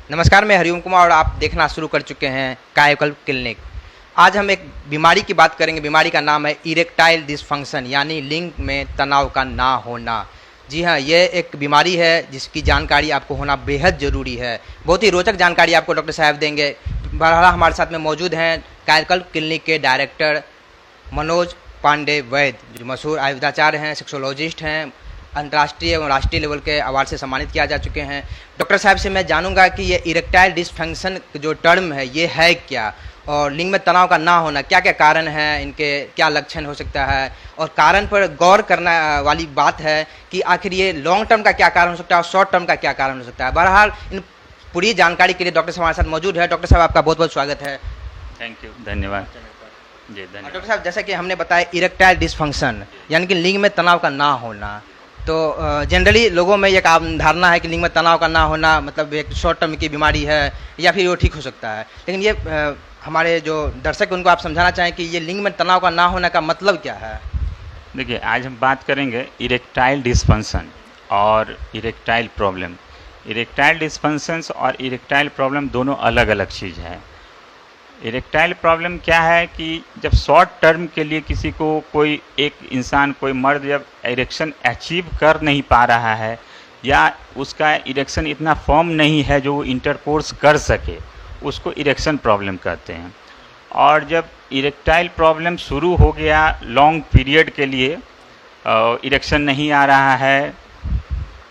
नमस्कार, मैं हरिओम कुमार और आप देखना शुरू कर चुके हैं कायाकल्प क्लिनिक। आज हम एक बीमारी की बात करेंगे। बीमारी का नाम है इरेक्टाइल डिसफंक्शन, यानी लिंग में तनाव का ना होना। जी हाँ, ये एक बीमारी है जिसकी जानकारी आपको होना बेहद ज़रूरी है। बहुत ही रोचक जानकारी आपको डॉक्टर साहब देंगे। बहरहाल हमारे साथ में मौजूद हैं कायाकल्प क्लिनिक के डायरेक्टर मनोज पांडे वैद्य, जो मशहूर आयुर्वेदाचार्य हैं, सेक्सोलॉजिस्ट हैं, अंतर्राष्ट्रीय एवं राष्ट्रीय लेवल के अवार्ड से सम्मानित किया जा चुके हैं। डॉक्टर साहब से मैं जानूंगा कि ये इरेक्टाइल डिसफंक्शन जो टर्म है ये है क्या, और लिंग में तनाव का ना होना क्या क्या कारण है, इनके क्या लक्षण हो सकता है, और कारण पर गौर करना वाली बात है कि आखिर ये लॉन्ग टर्म का क्या कारण हो सकता है और शॉर्ट टर्म का क्या कारण हो सकता है। बहरहाल इन पूरी जानकारी के लिए डॉक्टर साहब हमारे साथ मौजूद है। डॉक्टर साहब, आपका बहुत बहुत स्वागत है। थैंक यू, धन्यवाद जी, धन्यवाद। डॉक्टर साहब, जैसा कि हमने बताया इरेक्टाइल डिसफंक्शन यानी कि लिंग में तनाव का ना होना, तो जनरली लोगों में एक आम धारणा है कि लिंग में तनाव का ना होना मतलब एक शॉर्ट टर्म की बीमारी है या फिर वो ठीक हो सकता है। लेकिन ये हमारे जो दर्शक उनको आप समझाना चाहें कि ये लिंग में तनाव का ना होने का मतलब क्या है। देखिए, आज हम बात करेंगे इरेक्टाइल डिसफंक्शन और इरेक्टाइल प्रॉब्लम। इरेक्टाइल डिसफंक्शंस और इरेक्टाइल प्रॉब्लम दोनों अलग अलग चीज़ है। इरेक्टाइल प्रॉब्लम क्या है कि जब शॉर्ट टर्म के लिए किसी को कोई एक इंसान, कोई मर्द जब इरेक्शन अचीव कर नहीं पा रहा है या उसका इरेक्शन इतना फॉर्म नहीं है जो वो इंटरकोर्स कर सके, उसको इरेक्शन प्रॉब्लम कहते हैं। और जब इरेक्टाइल प्रॉब्लम शुरू हो गया लॉन्ग पीरियड के लिए, इरेक्शन नहीं आ रहा है,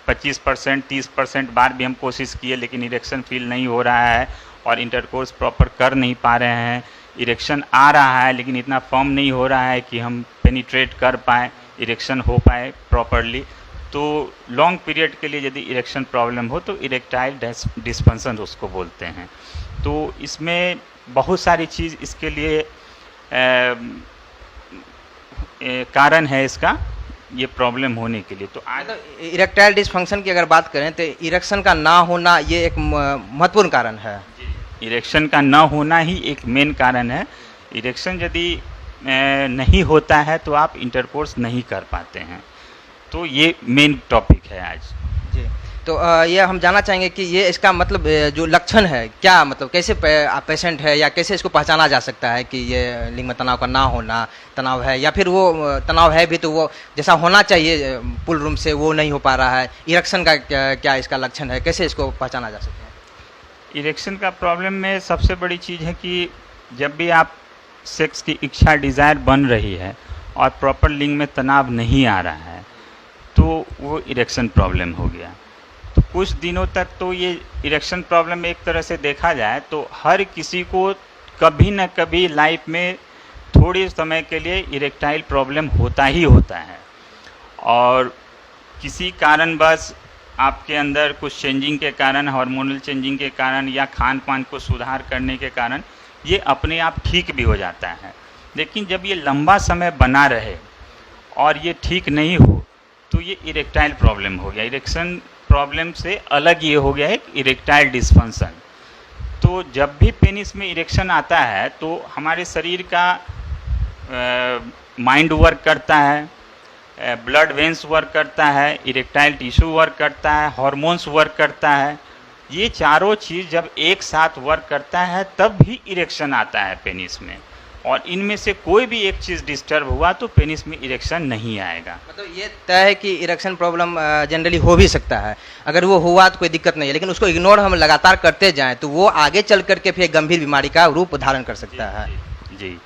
25% 30% बार भी हम कोशिश किए लेकिन इरेक्शन फील नहीं हो रहा है और इंटरकोर्स प्रॉपर कर नहीं पा रहे हैं, इरेक्शन आ रहा है लेकिन इतना फॉर्म नहीं हो रहा है कि हम पेनिट्रेट कर पाएँ, इरेक्शन हो पाए प्रॉपरली, तो लॉन्ग पीरियड के लिए यदि इरेक्शन प्रॉब्लम हो तो इरेक्टाइल डिसफंक्शन उसको बोलते हैं। तो इसमें बहुत सारी चीज़ इसके लिए कारण है इसका, ये प्रॉब्लम होने के लिए। तो आज इरेक्टाइल डिसफंक्शन की अगर बात करें तो इरेक्शन का ना होना ये एक महत्वपूर्ण कारण है। इरेक्शन का ना होना ही एक मेन कारण है। इरेक्शन यदि नहीं होता है तो आप इंटरकोर्स नहीं कर पाते हैं, तो ये मेन टॉपिक है आज जी। तो ये हम जानना चाहेंगे कि ये इसका मतलब जो लक्षण है क्या, मतलब कैसे पेशेंट है या कैसे इसको पहचाना जा सकता है कि ये लिंग में तनाव का ना होना तनाव है, या फिर वो तनाव है भी तो वो जैसा होना चाहिए पुल रूम से वो नहीं हो पा रहा है। इरेक्शन का क्या इसका लक्षण है, कैसे इसको पहचाना जा सकता है। इरेक्शन का प्रॉब्लम में सबसे बड़ी चीज़ है कि जब भी आप सेक्स की इच्छा, डिज़ायर बन रही है और प्रॉपर लिंग में तनाव नहीं आ रहा है तो वो इरेक्शन प्रॉब्लम हो गया। तो कुछ दिनों तक तो ये इरेक्शन प्रॉब्लम एक तरह से देखा जाए तो हर किसी को कभी न कभी लाइफ में थोड़े समय के लिए इरेक्टाइल प्रॉब्लम होता ही होता है, और किसी कारणवश आपके अंदर कुछ चेंजिंग के कारण, हार्मोनल चेंजिंग के कारण या खान पान को सुधार करने के कारण ये अपने आप ठीक भी हो जाता है। लेकिन जब ये लंबा समय बना रहे और ये ठीक नहीं हो तो ये इरेक्टाइल प्रॉब्लम हो गया। इरेक्शन प्रॉब्लम से अलग ये हो गया है इरेक्टाइल डिसफंक्शन। तो जब भी पेनिस में इरेक्शन आता है तो हमारे शरीर का माइंड वर्क करता है, ब्लड वेंस वर्क करता है, इरेक्टाइल टिश्यू वर्क करता है, हार्मोन्स वर्क करता है। ये चारों चीज़ जब एक साथ वर्क करता है तब भी इरेक्शन आता है पेनिस में, और इनमें से कोई भी एक चीज़ डिस्टर्ब हुआ तो पेनिस में इरेक्शन नहीं आएगा। मतलब ये तय है कि इरेक्शन प्रॉब्लम जनरली हो भी सकता है, अगर वो हुआ तो कोई दिक्कत नहीं है, लेकिन उसको इग्नोर हम लगातार करते जाएं तो वो आगे चल करके फिर गंभीर बीमारी का रूप धारण कर सकता है। जी,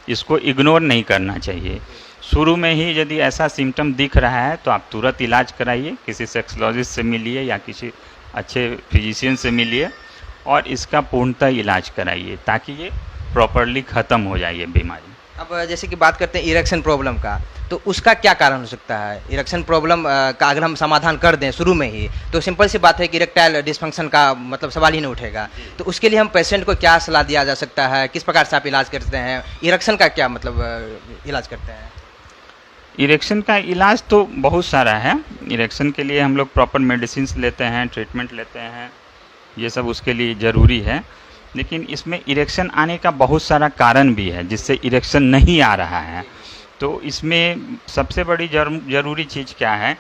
इसको इग्नोर नहीं करना चाहिए। शुरू में ही यदि ऐसा सिम्टम दिख रहा है तो आप तुरंत इलाज कराइए, किसी सेक्सोलॉजिस्ट से मिलिए या किसी अच्छे फिजिशियन से मिलिए और इसका पूर्णतः इलाज कराइए ताकि ये प्रॉपरली ख़त्म हो जाए ये बीमारी। अब जैसे कि बात करते हैं इरेक्शन प्रॉब्लम का, तो उसका क्या कारण हो सकता है। इरेक्शन प्रॉब्लम का अगर हम समाधान कर दें शुरू में ही तो सिंपल सी बात है कि इरेक्टाइल डिसफंक्शन का मतलब सवाल ही नहीं उठेगा। तो उसके लिए हम पेशेंट को क्या सलाह दिया जा सकता है, किस प्रकार से आप इलाज करते हैं, इरेक्शन का क्या मतलब इलाज करते हैं। इरेक्शन का इलाज तो बहुत सारा है। इरेक्शन के लिए हम लोग प्रॉपर मेडिसिन लेते हैं, ट्रीटमेंट लेते हैं, ये सब उसके लिए ज़रूरी है। लेकिन इसमें इरेक्शन आने का बहुत सारा कारण भी है जिससे इरेक्शन नहीं आ रहा है। तो इसमें सबसे बड़ी ज़रूरी चीज़ क्या है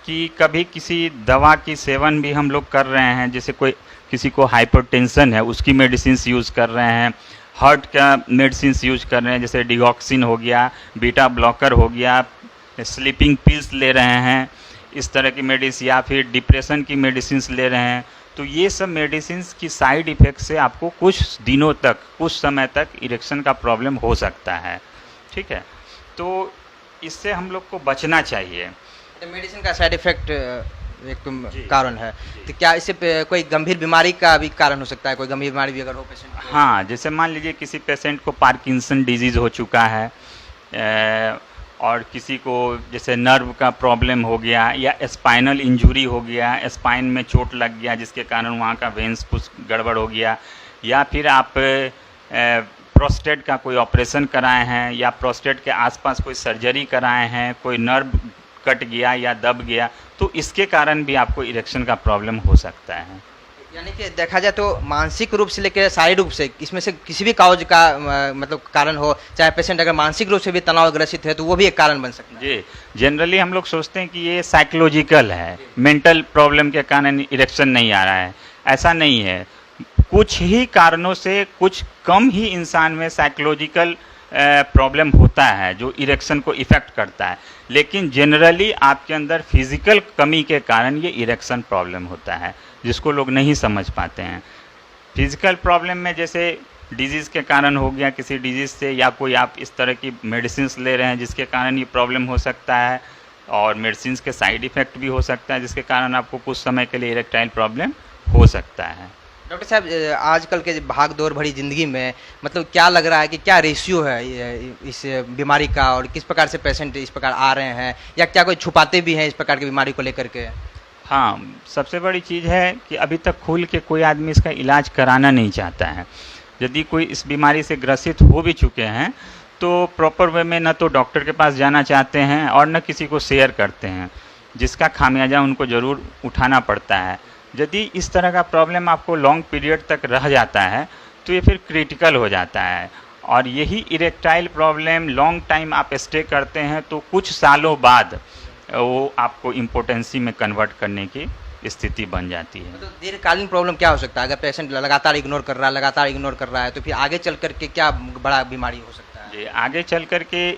कि कभी किसी दवा की सेवन भी हम लोग कर रहे हैं, जैसे कोई किसी को हाइपरटेंशन है उसकी मेडिसिन यूज़ कर रहे हैं, हार्ट का मेडिसिन यूज कर रहे हैं, जैसे डिगॉक्सिन हो गया, बीटा ब्लॉकर हो गया, स्लीपिंग पिल्स ले रहे हैं, इस तरह की मेडिसिन, या फिर डिप्रेशन की मेडिसिन ले रहे हैं। तो ये सब मेडिसिन की साइड इफ़ेक्ट से आपको कुछ दिनों तक, कुछ समय तक इरेक्शन का प्रॉब्लम हो सकता है। ठीक है, तो इससे हम लोग को बचना चाहिए। तो मेडिसिन का साइड इफेक्ट एक कारण है, तो क्या इससे कोई गंभीर बीमारी का भी कारण हो सकता है? कोई गंभीर बीमारी भी अगर हो पेशेंट को? हाँ, जैसे मान लीजिए किसी पेशेंट को पार्किंसन डिजीज़ हो चुका है, और किसी को जैसे नर्व का प्रॉब्लम हो गया, या स्पाइनल इंजरी हो गया, स्पाइन में चोट लग गया जिसके कारण वहाँ का वेंस कुछ गड़बड़ हो गया, या फिर आप प्रोस्टेट का कोई ऑपरेशन कराए हैं, या प्रोस्टेट के आसपास कोई सर्जरी कराए हैं, कोई नर्व कट गया या दब गया, तो इसके कारण भी आपको इरेक्शन का प्रॉब्लम हो सकता है। यानी कि देखा जाए तो मानसिक रूप से लेकर शारीरिक रूप से इसमें से किसी भी काउज का मतलब कारण हो, चाहे पेशेंट अगर मानसिक रूप से भी तनावग्रसित है तो वो भी एक कारण बन सकता है। जी, जनरली हम लोग सोचते हैं कि ये साइकोलॉजिकल है, मेंटल प्रॉब्लम के कारण इरेक्शन नहीं आ रहा है। ऐसा नहीं है, कुछ ही कारणों से कुछ कम ही इंसान में साइकोलॉजिकल प्रॉब्लम होता है जो इरेक्शन को इफ़ेक्ट करता है, लेकिन जनरली आपके अंदर फिजिकल कमी के कारण ये इरेक्शन प्रॉब्लम होता है, जिसको लोग नहीं समझ पाते हैं। फिजिकल प्रॉब्लम में जैसे डिजीज़ के कारण हो गया, किसी डिजीज़ से, या कोई आप इस तरह की मेडिसिन ले रहे हैं जिसके कारण ये प्रॉब्लम हो सकता है, और मेडिसिन के साइड इफ़ेक्ट भी हो सकता है जिसके कारण आपको कुछ समय के लिए इरेक्टाइल प्रॉब्लम हो सकता है। डॉक्टर साहब, आजकल के भाग दौड़ भरी ज़िंदगी में मतलब क्या लग रहा है कि क्या रेशियो है इस बीमारी का, और किस प्रकार से पेशेंट इस प्रकार आ रहे हैं, या क्या कोई छुपाते भी हैं इस प्रकार की बीमारी को लेकर के? हाँ, सबसे बड़ी चीज़ है कि अभी तक खुल के कोई आदमी इसका इलाज कराना नहीं चाहता है। यदि कोई इस बीमारी से ग्रसित हो भी चुके हैं तो प्रॉपर वे में न तो डॉक्टर के पास जाना चाहते हैं और न किसी को शेयर करते हैं, जिसका खामियाजा उनको ज़रूर उठाना पड़ता है। यदि इस तरह का प्रॉब्लम आपको लॉन्ग पीरियड तक रह जाता है तो ये फिर क्रिटिकल हो जाता है, और यही इरेक्टाइल प्रॉब्लम लॉन्ग टाइम आप स्टे करते हैं तो कुछ सालों बाद वो आपको इम्पोर्टेंसी में कन्वर्ट करने की स्थिति बन जाती है। तो दीर्घकालीन प्रॉब्लम क्या हो सकता है अगर पेशेंट लगातार इग्नोर कर रहा है तो फिर आगे चल कर के क्या बड़ा बीमारी हो सकता है? जी, आगे चल कर के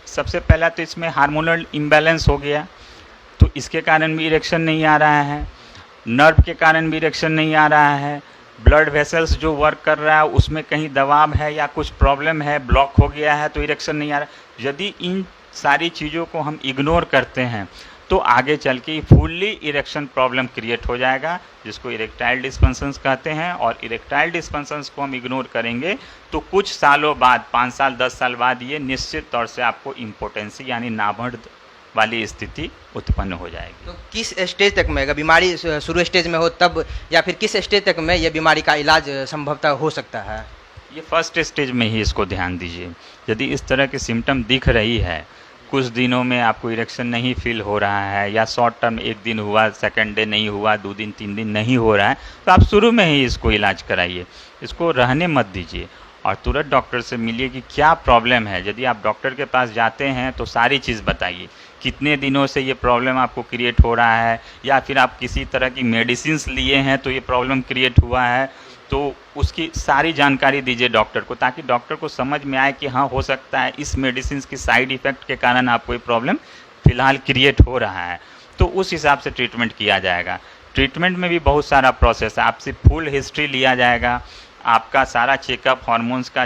सबसे पहला तो इसमें हार्मोनल इम्बैलेंस हो गया, तो इसके कारण भी इरेक्शन नहीं आ रहा है। नर्व के कारण भी इरेक्शन नहीं आ रहा है। ब्लड वेसल्स जो वर्क कर रहा है उसमें कहीं दबाव है या कुछ प्रॉब्लम है, ब्लॉक हो गया है, तो इरेक्शन नहीं आ रहा। यदि इन सारी चीज़ों को हम इग्नोर करते हैं तो आगे चल के फुल्ली इरेक्शन प्रॉब्लम क्रिएट हो जाएगा, जिसको इरेक्टाइल डिस्फंक्शंस कहते हैं। और इरेक्टाइल डिस्फंक्शंस को हम इग्नोर करेंगे तो कुछ सालों बाद, 5 साल 10 साल बाद, ये निश्चित तौर से आपको इम्पोर्टेंसी यानी नाभड़ वाली स्थिति उत्पन्न हो जाएगी। तो किस स्टेज तक में, अगर बीमारी शुरू स्टेज में हो तब, या फिर किस स्टेज तक में यह बीमारी का इलाज संभवतः हो सकता है? ये फर्स्ट स्टेज में ही इसको ध्यान दीजिए। यदि इस तरह की सिम्टम दिख रही है, कुछ दिनों में आपको इरेक्शन नहीं फील हो रहा है, या शॉर्ट टर्म 1 दिन हुआ, सेकंड डे नहीं हुआ, 2 दिन 3 दिन नहीं हो रहा है, तो आप शुरू में ही इसको इलाज कराइए, इसको रहने मत दीजिए और तुरंत डॉक्टर से मिलिए कि क्या प्रॉब्लम है। यदि आप डॉक्टर के पास जाते हैं तो सारी चीज़ बताइए, कितने दिनों से ये प्रॉब्लम आपको क्रिएट हो रहा है, या फिर आप किसी तरह की मेडिसिन्स लिए हैं तो ये प्रॉब्लम क्रिएट हुआ है, तो उसकी सारी जानकारी दीजिए डॉक्टर को, ताकि डॉक्टर को समझ में आए कि हाँ, हो सकता है इस मेडिसिन की साइड इफ़ेक्ट के कारण आपको ये प्रॉब्लम फ़िलहाल क्रिएट हो रहा है, तो उस हिसाब से ट्रीटमेंट किया जाएगा। ट्रीटमेंट में भी बहुत सारा प्रोसेस है, आपसे फुल हिस्ट्री लिया जाएगा, आपका सारा चेकअप, हार्मोन्स का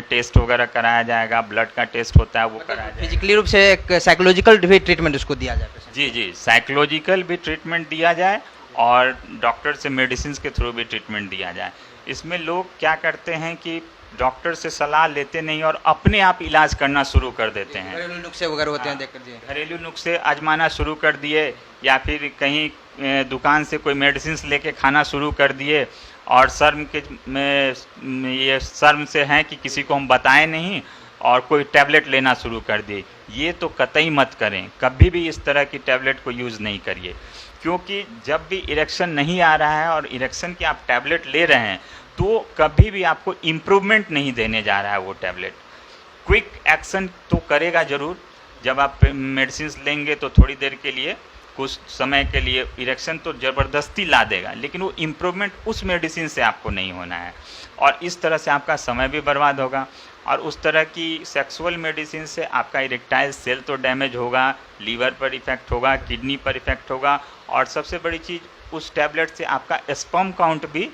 टेस्ट वगैरह कराया जाएगा, ब्लड का टेस्ट होता है वो कराया जाएगा। फिजिकली रूप से एक साइकोलॉजिकल भी ट्रीटमेंट उसको दिया जाए? जी, साइकोलॉजिकल भी ट्रीटमेंट दिया जाए और डॉक्टर से मेडिसिन के थ्रू भी ट्रीटमेंट दिया जाए। इसमें लोग क्या करते हैं कि डॉक्टर से सलाह लेते नहीं और अपने आप इलाज करना शुरू कर देते हैं। घरेलू नुस्खे वगैरह होते हैं, देख कर दिए, घरेलू नुस्खे आजमाना शुरू कर दिए, या फिर कहीं दुकान से कोई मेडिसिन लेके खाना शुरू कर दिए, और शर्म के में ये शर्म से हैं कि किसी को हम बताएं नहीं, और कोई टैबलेट लेना शुरू कर दिए। ये तो कतई मत करें, कभी भी इस तरह की टैबलेट को यूज़ नहीं करिए, क्योंकि जब भी इरेक्शन नहीं आ रहा है और इरेक्शन की आप टैबलेट ले रहे हैं तो कभी भी आपको इम्प्रूवमेंट नहीं देने जा रहा है वो टैबलेट। क्विक एक्शन तो करेगा ज़रूर, जब आप मेडिसिन लेंगे तो थोड़ी देर के लिए कुछ समय के लिए इरेक्शन तो ज़बरदस्ती ला देगा, लेकिन वो इम्प्रूवमेंट उस मेडिसिन से आपको नहीं होना है, और इस तरह से आपका समय भी बर्बाद होगा। और उस तरह की सेक्सुअल मेडिसिन से आपका इरेक्टाइल सेल तो डैमेज होगा, लीवर पर इफेक्ट होगा, किडनी पर इफेक्ट होगा, और सबसे बड़ी चीज़ उस टैबलेट से आपका स्पर्म काउंट भी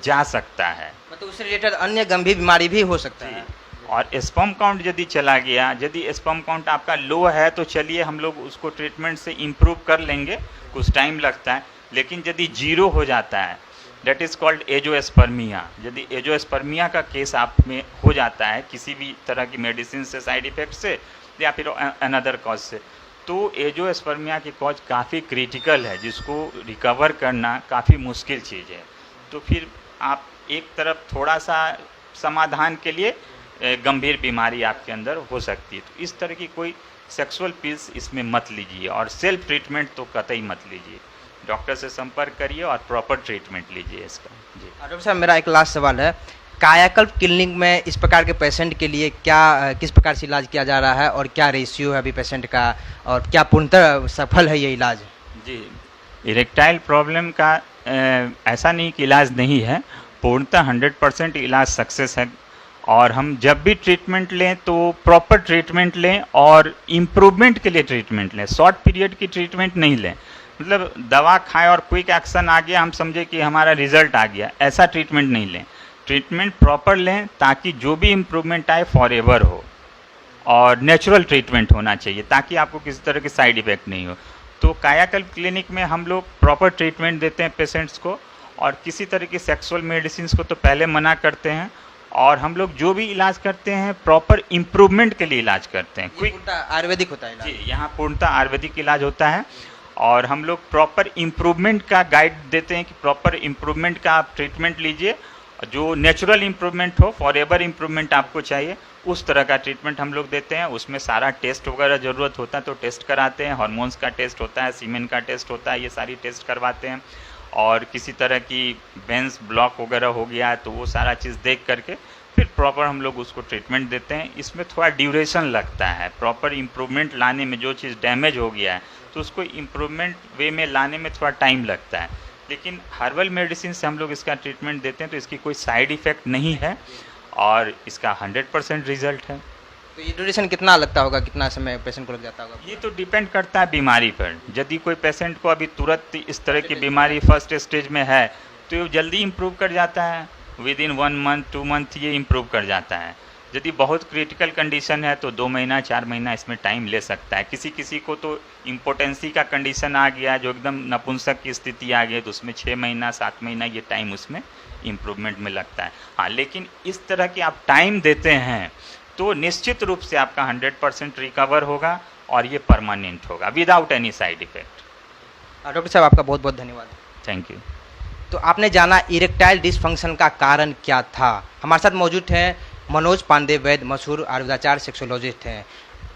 जा सकता है। मतलब उससे रिलेटेड अन्य गंभीर बीमारी भी हो सकता है। और स्पर्म काउंट यदि चला गया, यदि स्पर्म काउंट आपका लो है तो चलिए हम लोग उसको ट्रीटमेंट से इम्प्रूव कर लेंगे, कुछ टाइम लगता है। लेकिन यदि जीरो हो जाता है, दैट इज़ कॉल्ड एजोस्पर्मिया, यदि एजोस्पर्मिया का केस आप में हो जाता है किसी भी तरह की मेडिसिन से, साइड इफ़ेक्ट से या फिर अनदर कॉज से, तो एजोस्पर्मिया की कॉज काफ़ी क्रिटिकल है, जिसको रिकवर करना काफ़ी मुश्किल चीज़ है। तो फिर आप एक तरफ थोड़ा सा समाधान के लिए गंभीर बीमारी आपके अंदर हो सकती है। तो इस तरह की कोई सेक्सुअल पिल्स इसमें मत लीजिए, और सेल्फ ट्रीटमेंट तो कतई मत लीजिए। डॉक्टर से संपर्क करिए और प्रॉपर ट्रीटमेंट लीजिए इसका। जी डॉक्टर साहब, मेरा एक लास्ट सवाल है, कायाकल्प क्लिनिक में इस प्रकार के पेशेंट के लिए क्या किस प्रकार से इलाज किया जा रहा है, और क्या रेशियो है अभी पेशेंट का, और क्या पूर्णतः सफल है ये इलाज? जी, इरेक्टाइल प्रॉब्लम का ऐसा नहीं कि इलाज नहीं है, पूर्णतः 100% इलाज सक्सेस है। और हम जब भी ट्रीटमेंट लें तो प्रॉपर ट्रीटमेंट लें, और इम्प्रूवमेंट के लिए ट्रीटमेंट लें, शॉर्ट पीरियड की ट्रीटमेंट नहीं लें। मतलब दवा खाएं और क्विक एक्शन आ गया, हम समझे कि हमारा रिजल्ट आ गया, ऐसा ट्रीटमेंट नहीं लें। ट्रीटमेंट प्रॉपर लें ताकि जो भी इम्प्रूवमेंट आए फॉर एवर हो, और नेचुरल ट्रीटमेंट होना चाहिए ताकि आपको किसी तरह की साइड इफ़ेक्ट नहीं हो। तो कायाकल्प क्लिनिक में हम लोग प्रॉपर ट्रीटमेंट देते हैं पेशेंट्स को, और किसी तरह की सेक्सुअल मेडिसिन को तो पहले मना करते हैं, और हम लोग जो भी इलाज करते हैं प्रॉपर इम्प्रूवमेंट के लिए इलाज करते हैं। क्विक आयुर्वेदिक होता है इलाज? जी, यहाँ पूर्णतः आयुर्वेदिक इलाज होता है, और हम लोग प्रॉपर इम्प्रूवमेंट का गाइड देते हैं कि प्रॉपर इम्प्रूवमेंट का आप ट्रीटमेंट लीजिए, जो नेचुरल इम्प्रूवमेंट हो, फॉर एवर इम्प्रूवमेंट आपको चाहिए, उस तरह का ट्रीटमेंट हम लोग देते हैं। उसमें सारा टेस्ट वगैरह ज़रूरत होता है तो टेस्ट कराते हैं, हार्मोन्स का टेस्ट होता है, सीमेन का टेस्ट होता है, ये सारी टेस्ट करवाते हैं। और किसी तरह की वेंस ब्लॉक वगैरह हो गया है तो वो सारा चीज़ देख करके फिर प्रॉपर हम लोग उसको ट्रीटमेंट देते हैं। इसमें थोड़ा ड्यूरेशन लगता है, प्रॉपर इम्प्रूवमेंट लाने में, जो चीज़ डैमेज हो गया है तो उसको इम्प्रूवमेंट वे में लाने में थोड़ा टाइम लगता है। लेकिन हर्बल मेडिसिन से हम लोग इसका ट्रीटमेंट देते हैं तो इसकी कोई साइड इफ़ेक्ट नहीं है, और इसका 100% रिजल्ट है। तो ये ड्यूरेशन कितना लगता होगा, कितना समय पेशेंट को लग जाता होगा? ये तो डिपेंड करता है बीमारी पर। यदि कोई पेशेंट को अभी तुरंत इस तरह की बीमारी फर्स्ट स्टेज में है तो ये जल्दी इम्प्रूव कर जाता है, विद इन 1 मंथ 2 मंथ ये इम्प्रूव कर जाता है। यदि बहुत क्रिटिकल कंडीशन है तो 2 महीना 4 महीना इसमें टाइम ले सकता है। किसी किसी को तो इम्पोटेंसी का कंडीशन आ गया, जो एकदम नपुंसक की स्थिति आ गई, तो उसमें 6 महीना 7 महीना ये टाइम उसमें इम्प्रूवमेंट में लगता है। हाँ, लेकिन इस तरह की आप टाइम देते हैं तो निश्चित रूप से आपका 100% रिकवर होगा, और ये परमानेंट होगा without any side effect. Doctor साहब, आपका बहुत बहुत धन्यवाद। Thank you. तो आपने जाना इरेक्टाइल डिसफंक्शन का कारण क्या था। हमारे साथ मौजूद हैं मनोज पांडे वैद्य, मशहूर आयुर्वेदाचार्य सेक्सोलॉजिस्ट हैं।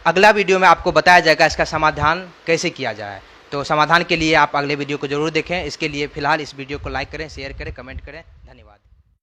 अगला वीडियो में आपको बताया जाएगा इसका समाधान कैसे किया जाए। तो समाधान के लिए आप अगले वीडियो को जरूर देखें। इसके लिए फिलहाल इस वीडियो को लाइक करें, शेयर करें, कमेंट करें।